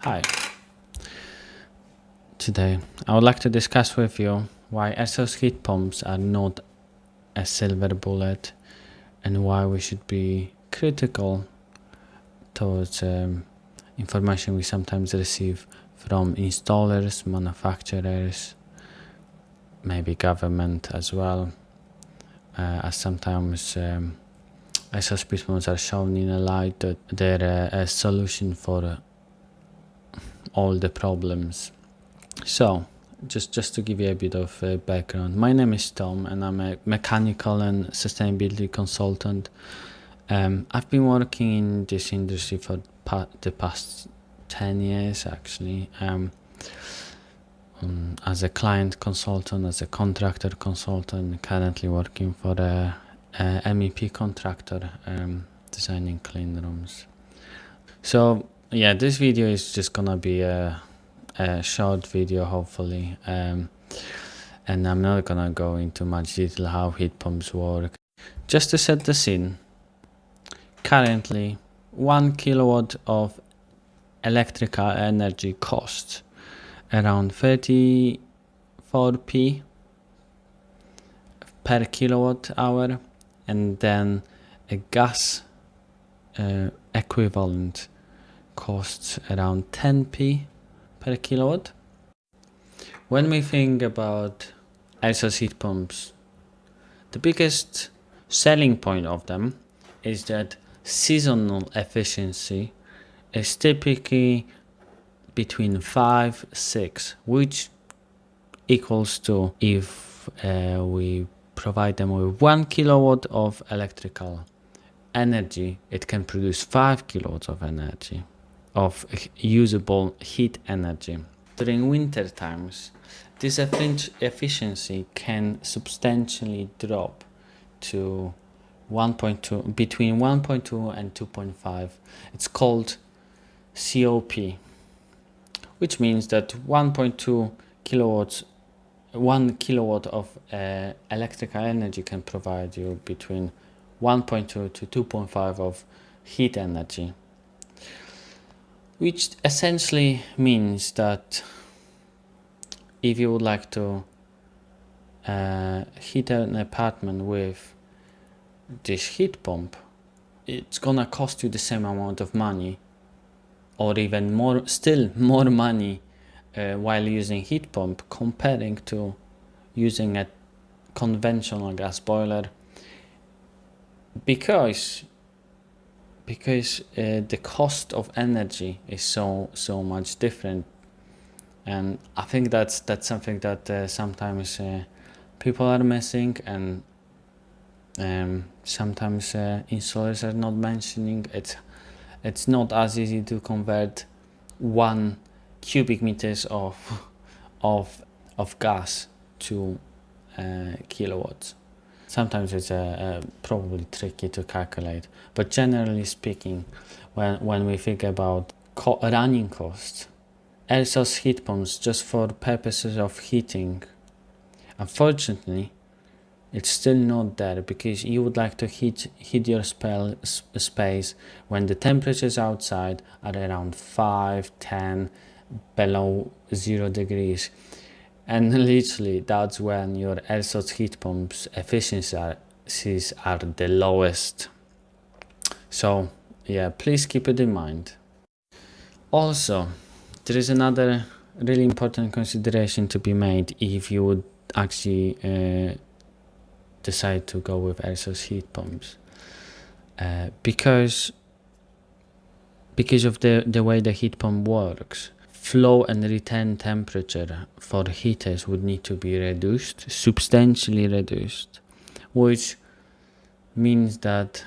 Hi. Today I would like to discuss with you why exhaust heat pumps are not a silver bullet and why we should be critical towards information we sometimes receive from installers, manufacturers, maybe government as well, as sometimes exhaust heat pumps are shown in a light that they're a solution for all the problems. So, just to give you a bit of background, my name is Tom and I'm a mechanical and sustainability consultant. I've been working in this industry for the past 10 years actually, as a client consultant, as a contractor consultant, currently working for a MEP contractor, designing clean rooms. So yeah, this video is just gonna be a short video hopefully, and I'm not gonna go into much detail how heat pumps work. Just to set the scene, currently 1 kilowatt of electrical energy costs around 34p per kilowatt hour, and then a gas equivalent costs around 10p per kilowatt. When we think about exhaust heat pumps, the biggest selling point of them is that seasonal efficiency is typically between 5-6, which equals to, if we provide them with 1 kilowatt of electrical energy, it can produce 5 kilowatts of energy, of usable heat energy. During winter times, this efficiency can substantially drop to 1.2, between 1.2 and 2.5. It's called COP, which means that 1.2 kilowatts, 1 kilowatt of electrical energy can provide you between 1.2 to 2.5 of heat energy, which essentially means that if you would like to heat an apartment with this heat pump, it's gonna cost you the same amount of money, or even more, still more money, while using heat pump comparing to using a conventional gas boiler, because the cost of energy is so much different. And I think that's something that sometimes people are missing, and sometimes installers are not mentioning. It's not as easy to convert 1 cubic meters of gas to kilowatts. Sometimes it's probably tricky to calculate, but generally speaking, when we think about running costs, exhaust heat pumps just for purposes of heating, unfortunately, it's still not there, because you would like to heat your space when the temperatures outside are around 5-10 below 0 degrees, and literally that's when your exhaust heat pumps efficiencies are the lowest. So yeah, please keep it in mind. Also, there is another really important consideration to be made if you would actually decide to go with exhaust heat pumps, because of the way the heat pump works. Flow and return temperature for heaters would need to be reduced, substantially reduced, which means that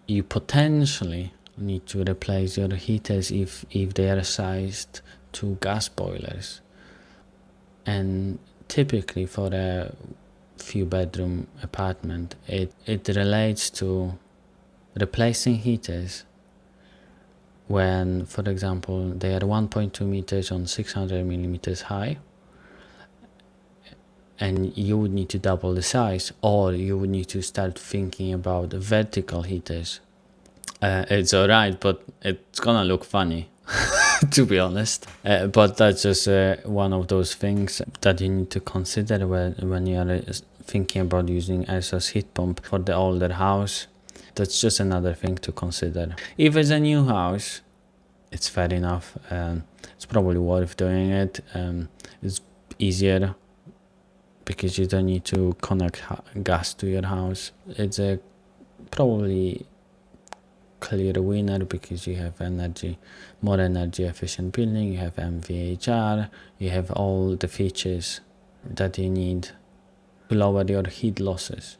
you potentially need to replace your heaters if they are sized to gas boilers. And typically for a few bedroom apartment, it relates to replacing heaters when, for example, they are 1.2 meters on 600 millimeters high, and you would need to double the size, or you would need to start thinking about vertical heaters. It's alright, but it's gonna look funny. to be honest. But that's just one of those things that you need to consider when you are thinking about using air source heat pump for the older house. That's just another thing to consider. If it's a new house, it's fair enough. It's probably worth doing it. It's easier because you don't need to connect gas to your house. It's a probably clear winner because you have more energy efficient building, you have MVHR, you have all the features that you need to lower your heat losses.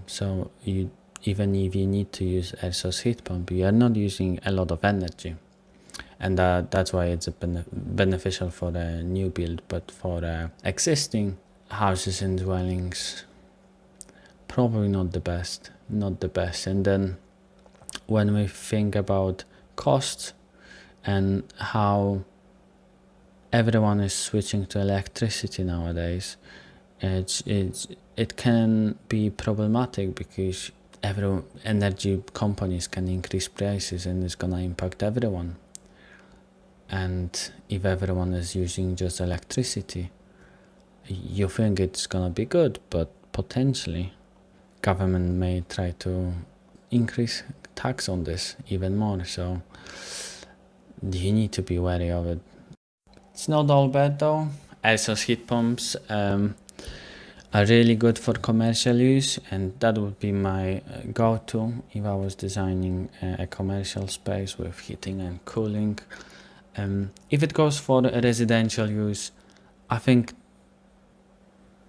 So even if you need to use air source heat pump, you are not using a lot of energy, and that's why it's beneficial for a new build. But for existing houses and dwellings, probably not the best. And then when we think about costs and how everyone is switching to electricity nowadays, it can be problematic because every energy companies can increase prices, and it's gonna impact everyone. And if everyone is using just electricity, you think it's gonna be good, but potentially government may try to increase tax on this even more, so you need to be wary of it. It's not all bad though. Air source heat pumps are really good for commercial use, and that would be my go-to if I was designing a commercial space with heating and cooling. If it goes for residential use, I think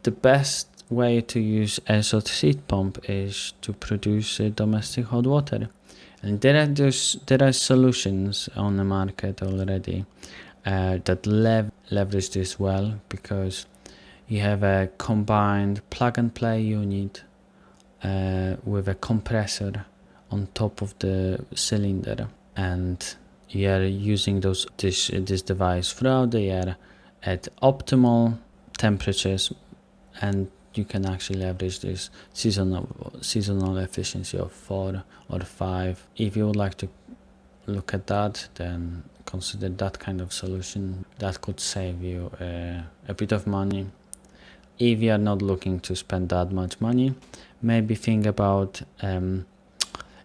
the best way to use air source heat pump is to produce domestic hot water, and there are solutions on the market already that leverage this well, because you have a combined plug and play unit with a compressor on top of the cylinder, and you are using this device throughout the year at optimal temperatures, and you can actually leverage this seasonal efficiency of 4 or 5. If you would like to look at that, then consider that kind of solution. That could save you a bit of money. If you are not looking to spend that much money, maybe think about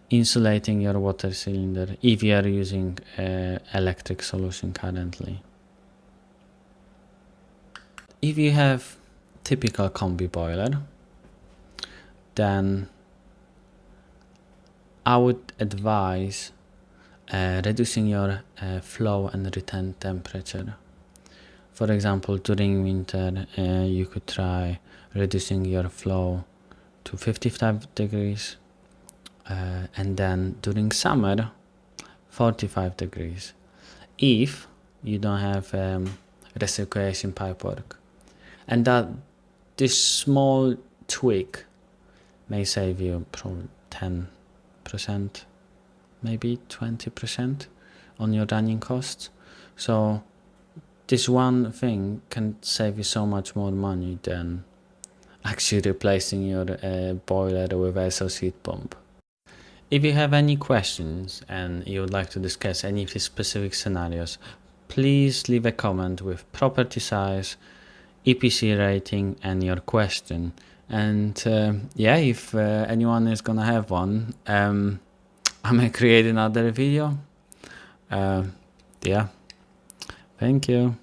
insulating your water cylinder if you are using electric solution currently. If you have typical combi boiler, then I would advise reducing your flow and return temperature. For example, during winter, you could try reducing your flow to 55 degrees, and then during summer, 45 degrees, if you don't have recirculation pipework. And that this small tweak may save you probably 10%, maybe 20% on your running costs. So this one thing can save you so much more money than actually replacing your boiler with a source heat pump. If you have any questions and you would like to discuss any of these specific scenarios, please leave a comment with property size, EPC rating, and your question. And if anyone is gonna have one, I may create another video. Thank you.